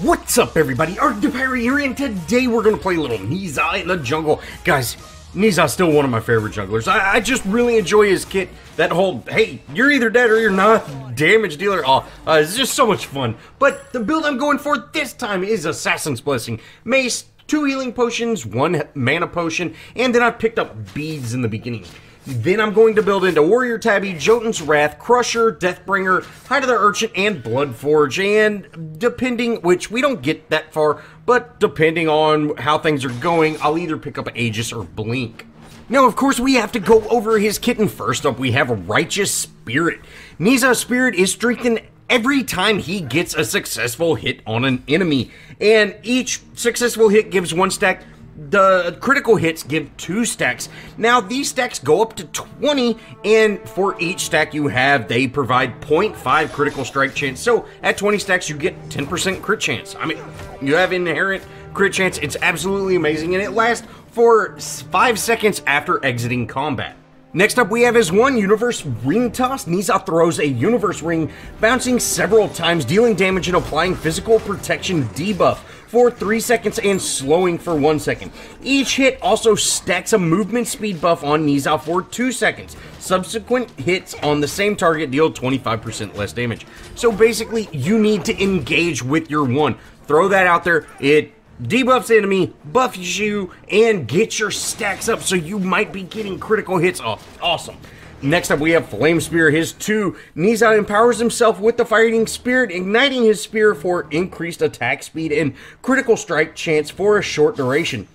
What's up, everybody? ArrgThePirate here, and today we're gonna play a little Niza in the jungle. Guys, Niza's still one of my favorite junglers. I just really enjoy his kit. That whole, hey, you're either dead or you're not, damage dealer. It's just so much fun. But the build I'm going for this time is Assassin's Blessing. Mace, 2 healing potions, 1 mana potion, and then I picked up beads in the beginning. Then I'm going to build into Warrior Tabby, Jotun's Wrath, Crusher, Deathbringer, Hide of the Urchin, and Bloodforge. And depending, which we don't get that far, but depending on how things are going, I'll either pick up Aegis or Blink. Now, of course, we have to go over his kit, and first up we have a Righteous Spirit. Niza's Spirit is strengthened every time he gets a successful hit on an enemy, and each successful hit gives 1 stack. The critical hits give 2 stacks. Now, these stacks go up to 20, and for each stack you have, they provide 0.5 critical strike chance. So, at 20 stacks, you get 10% crit chance. I mean, you have inherent crit chance. It's absolutely amazing, and it lasts for 5 seconds after exiting combat. Next up, we have his 1 Universe Ring Toss. Niza throws a Universe Ring, bouncing several times, dealing damage and applying physical protection debuff for 3 seconds and slowing for 1 second. Each hit also stacks a movement speed buff on Niza for 2 seconds. Subsequent hits on the same target deal 25% less damage. So basically, you need to engage with your 1. Throw that out there. It debuffs the enemy, buffs you, and get your stacks up, so you might be getting critical hits. Oh, awesome. Next up, we have Flame Spear, his 2. Niza empowers himself with the Fighting Spirit, igniting his spear for increased attack speed and critical strike chance for a short duration.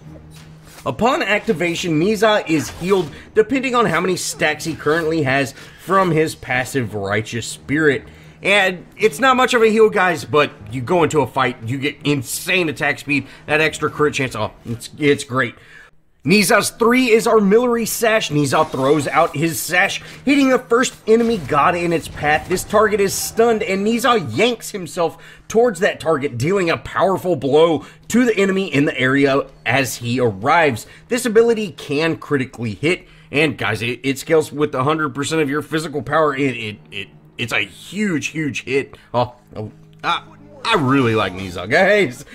Upon activation, Niza is healed depending on how many stacks he currently has from his passive Righteous Spirit. And it's not much of a heal, guys, but you go into a fight, you get insane attack speed, that extra crit chance, oh, it's great. Niza's 3 is Armillary Sash. Niza throws out his sash, hitting the first enemy god in its path. This target is stunned, and Niza yanks himself towards that target, dealing a powerful blow to the enemy in the area as he arrives. This ability can critically hit, and guys, it scales with 100% of your physical power. It's a huge hit. I really like Niza, guys.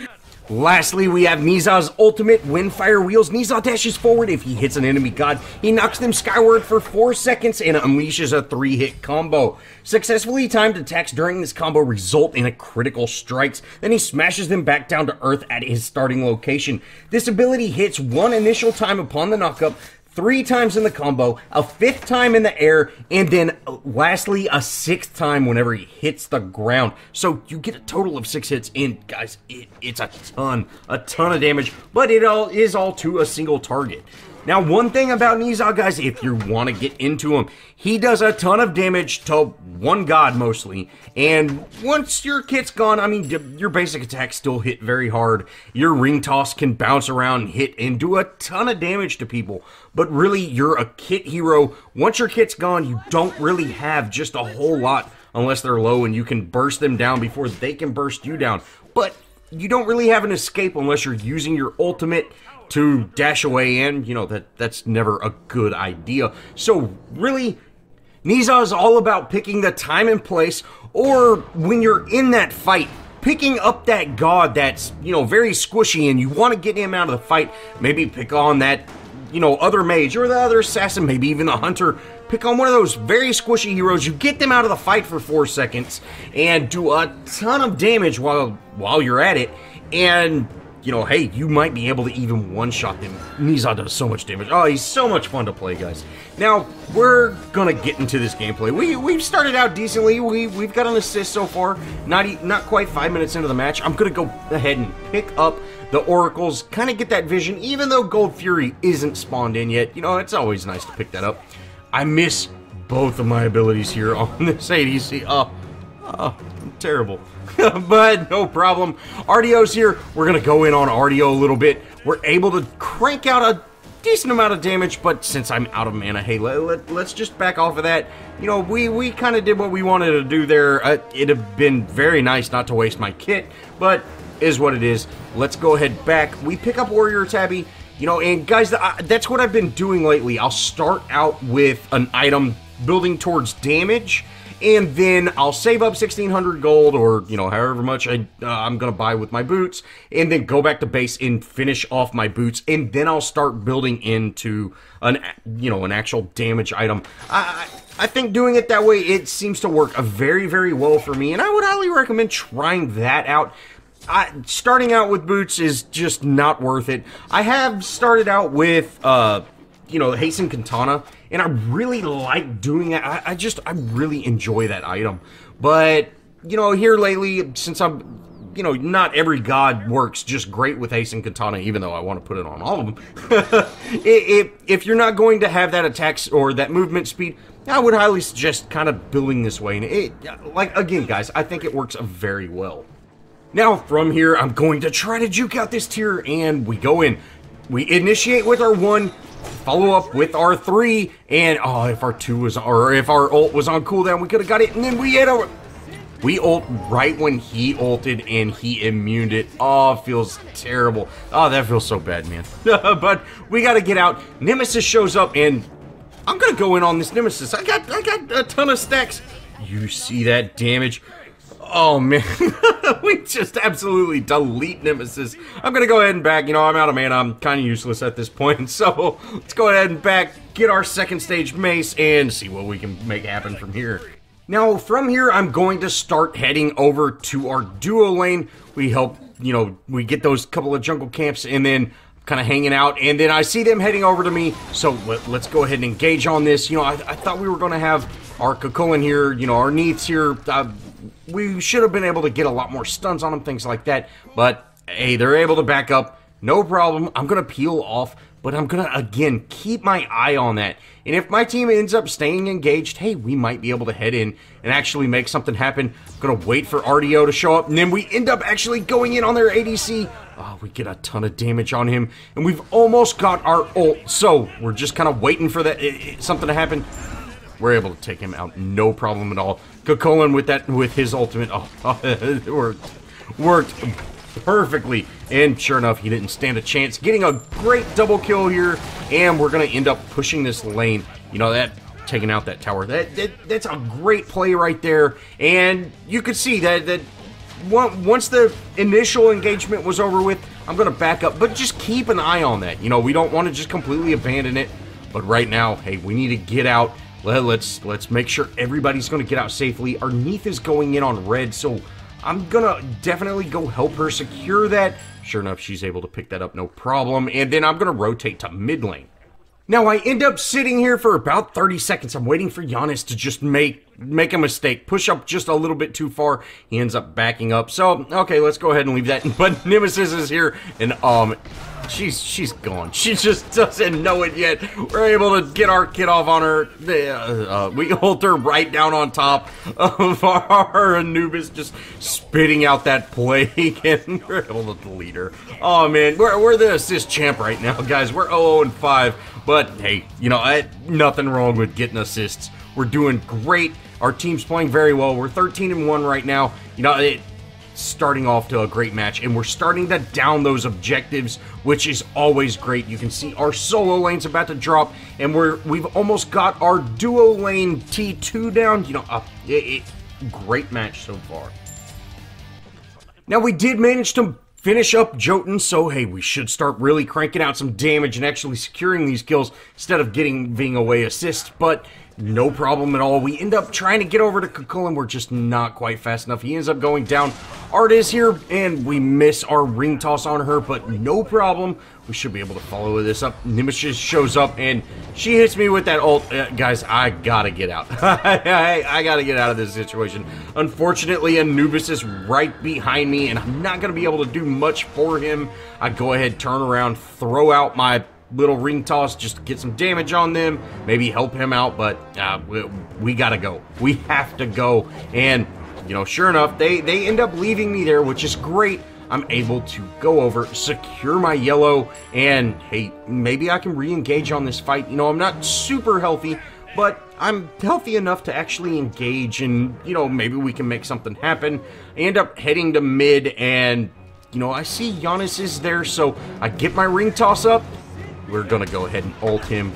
Lastly, we have Niza's ultimate, Windfire Wheels. Niza dashes forward. If he hits an enemy god, he knocks them skyward for 4 seconds and unleashes a 3-hit combo. Successfully timed attacks during this combo result in a critical strikes. Then he smashes them back down to earth at his starting location. This ability hits 1 initial time upon the knockup, 3 times in the combo, a 5th time in the air, and then lastly a 6th time whenever he hits the ground. So you get a total of 6 hits, and guys, it's a ton of damage, but it all is all to a single target. Now, one thing about Niza, guys, if you want to get into him, he does a ton of damage to 1 god mostly, and once your kit's gone, I mean, your basic attacks still hit very hard. Your ring toss can bounce around, hit, and do a ton of damage to people, but really, you're a kit hero. Once your kit's gone, you don't really have just a whole lot unless they're low, and you can burst them down before they can burst you down, but you don't really have an escape unless you're using your ultimate to dash away, and you know that's never a good idea. So really, Niza is all about picking the time and place, or when you're in that fight, picking up that god that's, you know, very squishy and you want to get him out of the fight. Maybe pick on that, you know, other mage or the other assassin, maybe even the hunter. Pick on one of those very squishy heroes. You get them out of the fight for 4 seconds and do a ton of damage while you're at it, and you know, hey, you might be able to even one-shot them. Niza does so much damage. Oh, he's so much fun to play, guys. Now, we're gonna get into this gameplay. We've started out decently. We've got an assist so far. Not quite 5 minutes into the match. I'm gonna go ahead and pick up the oracles, kind of get that vision, even though Gold Fury isn't spawned in yet. You know, it's always nice to pick that up. I miss both of my abilities here on this ADC. Oh, terrible. But no problem. RDO's here. We're going to go in on RDO a little bit. We're able to crank out a decent amount of damage, but since I'm out of mana, hey, let's just back off of that. You know, we kind of did what we wanted to do there. It'd have been very nice not to waste my kit, but is what it is. Let's go ahead back. We pick up Warrior Tabby. You know, and guys, that's what I've been doing lately. I'll start out with an item building towards damage, and then I'll save up 1,600 gold, or, you know, however much I'm gonna buy with my boots, and then go back to base and finish off my boots, and then I'll start building into an, you know, an actual damage item. I think doing it that way, it seems to work very, very well for me, and I would highly recommend trying that out. Starting out with boots is just not worth it. I have started out with, you know, Hasten Katana, and I really like doing that. I really enjoy that item. But, you know, here lately, since I'm, you know, not every god works just great with Hasten Katana, even though I want to put it on all of them. If you're not going to have that attack or that movement speed, I would highly suggest kind of building this way. And like, again, guys, I think it works very well. Now, from here, I'm going to try to juke out this tier, and we go in. We initiate with our 1, follow up with our 3, and, oh, if our 2 was, or if our ult was on cooldown, we could have got it, and then we hit our... We ult right when he ulted, and he immuned it. Oh, it feels terrible. Oh, that feels so bad, man. But we gotta get out. Nemesis shows up, and I'm gonna go in on this Nemesis. I got a ton of stacks. You see that damage? Oh, man. We just absolutely delete Nemesis. I'm gonna go ahead and back. You know, I'm out of mana. I'm kind of useless at this point. So, let's go ahead and back, get our second stage mace, and see what we can make happen from here. Now, from here, I'm going to start heading over to our duo lane. We help, you know, we get those couple of jungle camps, and then kind of hanging out, and then I see them heading over to me, so let's go ahead and engage on this. You know, I thought we were going to have our Kukulkan here, you know, our Neiths here. We should have been able to get a lot more stuns on them, things like that, but, hey, they're able to back up. No problem. I'm going to peel off, but I'm going to, again, keep my eye on that. And if my team ends up staying engaged, hey, we might be able to head in and actually make something happen. I'm going to wait for RDO to show up, and then we end up actually going in on their ADC. Oh, we get a ton of damage on him, and we've almost got our ult. So we're just kind of waiting for that something to happen. We're able to take him out, no problem at all. Kukulkan with his ultimate, it worked perfectly, and sure enough, he didn't stand a chance. Getting a great double kill here, and we're gonna end up pushing this lane. You know, that taking out that tower. That's a great play right there, and you could see that once the initial engagement was over with, I'm gonna back up, but just keep an eye on that. You know, we don't want to just completely abandon it, but right now, hey, we need to get out. Let's make sure everybody's gonna get out safely. Our Neith is going in on red, so I'm gonna definitely go help her secure that. Sure enough, she's able to pick that up, no problem. And then I'm gonna rotate to mid lane. Now, I end up sitting here for about 30 seconds. I'm waiting for Giannis to just make a mistake, push up just a little bit too far. He ends up backing up. So, okay, let's go ahead and leave that. But Nemesis is here, and she's gone. She just doesn't know it yet. We're able to get our kid off on her. We ult her right down on top of our Anubis, just spitting out that plague, and we're able to delete her. Oh man, we're the assist champ right now, guys. We're 0-5, but hey, you know, nothing wrong with getting assists. We're doing great. Our team's playing very well. We're 13-1 right now. You know, starting off to a great match, and we're starting to down those objectives, which is always great. You can see our solo lane's about to drop, and we've almost got our duo lane T2 down. You know, great match so far. Now, we did manage to finish up Jotun, so hey, we should start really cranking out some damage and actually securing these kills instead of being away assist, but no problem at all. We end up trying to get over to Kukulkan. We're just not quite fast enough. He ends up going down. Art is here, and we miss our ring toss on her, but no problem. We should be able to follow this up. Nemesis shows up, and she hits me with that ult. Guys, I gotta get out. I gotta get out of this situation. Unfortunately, Anubis is right behind me, and I'm not gonna be able to do much for him. I go ahead, turn around, throw out my little ring toss just to get some damage on them, maybe help him out, but we gotta go. We have to go, and you know, sure enough, they end up leaving me there, which is great. I'm able to go over, secure my yellow, and hey, maybe I can re-engage on this fight. You know, I'm not super healthy, but I'm healthy enough to actually engage, and you know, maybe we can make something happen. I end up heading to mid, and you know, I see Giannis is there, so I get my ring toss up. We're gonna go ahead and ult him.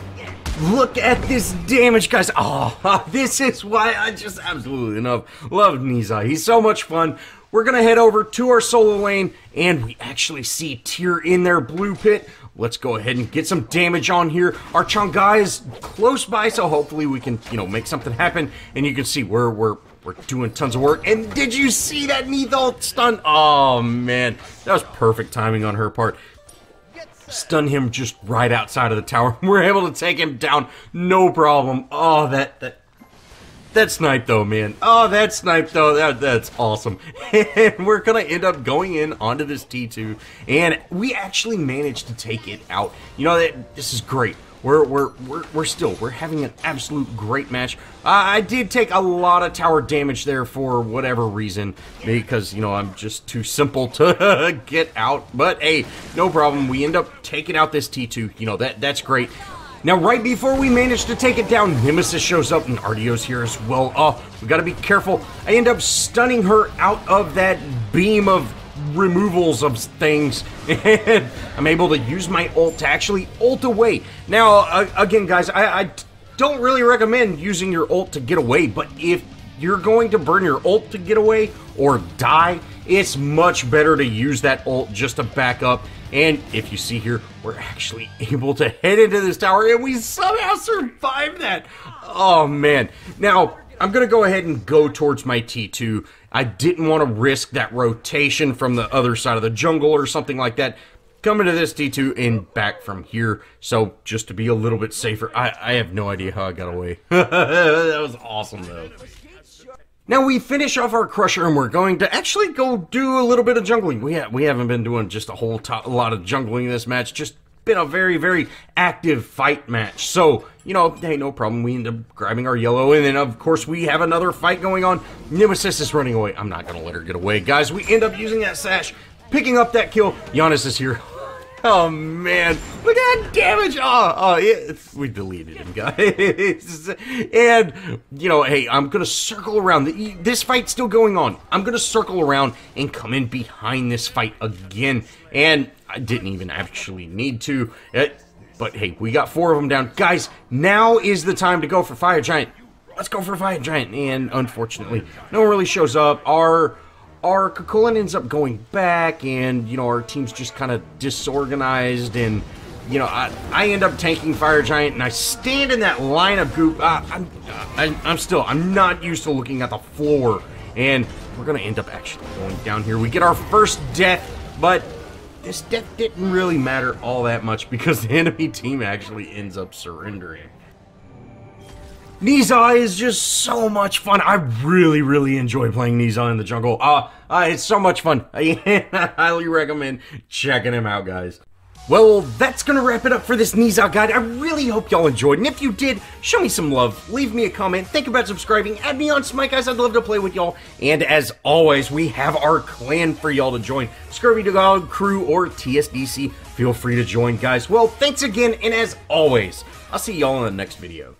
Look at this damage, guys. Oh, this is why I just absolutely love Nizai. He's so much fun. We're going to head over to our solo lane, and we actually see Tyr in their blue pit. Let's go ahead and get some damage on here. Our Chang'e is close by, so hopefully we can, make something happen. And you can see we're doing tons of work. And did you see that Neithal stun? Oh, man. That was perfect timing on her part. Stun him just right outside of the tower. We're able to take him down, no problem. Oh, that snipe though, man. Oh, that snipe though, that's awesome. And we're gonna end up going in onto this T2, and we actually managed to take it out. This is great. We're having an absolute great match. I did take a lot of tower damage there for whatever reason, because I'm just too simple to get out. But hey, no problem. We end up taking out this T2. That's great. Now, right before we manage to take it down, Nemesis shows up, and Ardio's here as well. Oh, we gotta be careful. I end up stunning her out of that beam of removals of things, and I'm able to use my ult to actually ult away. Now, again, guys, I don't really recommend using your ult to get away, but if you're going to burn your ult to get away or die, it's much better to use that ult just to back up. And if you see here, we're actually able to head into this tower, and we somehow survived that. Oh, man. Now, I'm going to go ahead and go towards my T2. I didn't want to risk that rotation from the other side of the jungle or something like that. Coming to this T2 and back from here. So, just to be a little bit safer, I have no idea how I got away. That was awesome, though. Now we finish off our Crusher, and we're going to actually go do a little bit of jungling. We haven't been doing just a lot of jungling in this match. Just been a very, very active fight match. So, hey, no problem. We end up grabbing our yellow, and then, of course, we have another fight going on. Nemesis is running away. I'm not going to let her get away. Guys, we end up using that sash, picking up that kill. Giannis is here. Oh, man. Look at that damage. We deleted him, guys. And, hey, I'm going to circle around. This fight's still going on. I'm going to circle around and come in behind this fight again. And I didn't even actually need to. But, hey, we got 4 of them down. Guys, now is the time to go for Fire Giant. Let's go for Fire Giant. And, unfortunately, no one really shows up. Our Kukulin ends up going back, and, our team's just kind of disorganized, and, I end up tanking Fire Giant, and I stand in that line of goop. I'm not used to looking at the floor, and we're going to end up actually going down here. We get our first death, but this death didn't really matter all that much because the enemy team actually ends up surrendering. Nizai is just so much fun. I really, really enjoy playing Nizai in the jungle. It's so much fun. I highly recommend checking him out, guys. Well, that's gonna wrap it up for this Nizai guide. I really hope y'all enjoyed, and if you did, show me some love. Leave me a comment. Think about subscribing. Add me on Smite, guys. I'd love to play with y'all. And as always, we have our clan for y'all to join. Scurvy Dog Crew or TSDC. Feel free to join, guys. Well, thanks again, and as always, I'll see y'all in the next video.